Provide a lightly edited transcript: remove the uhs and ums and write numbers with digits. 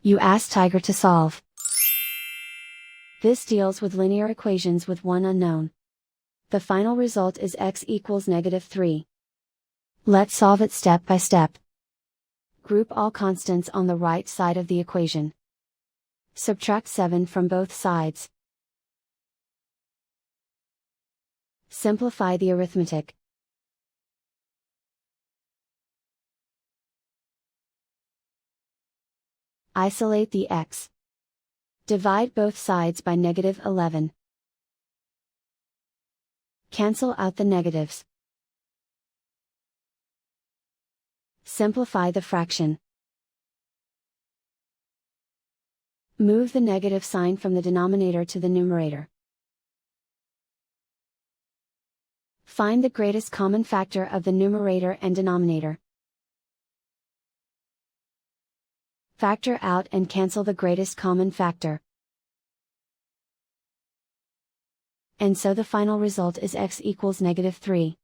You ask Tiger to solve. This deals with linear equations with one unknown. The final result is x equals -3. Let's solve it step by step. Group all constants on the right side of the equation. Subtract 7 from both sides. Simplify the arithmetic. Isolate the x. Divide both sides by -11. Cancel out the negatives. Simplify the fraction. Move the negative sign from the denominator to the numerator. Find the greatest common factor of the numerator and denominator. Factor out and cancel the greatest common factor. And so the final result is x equals -3.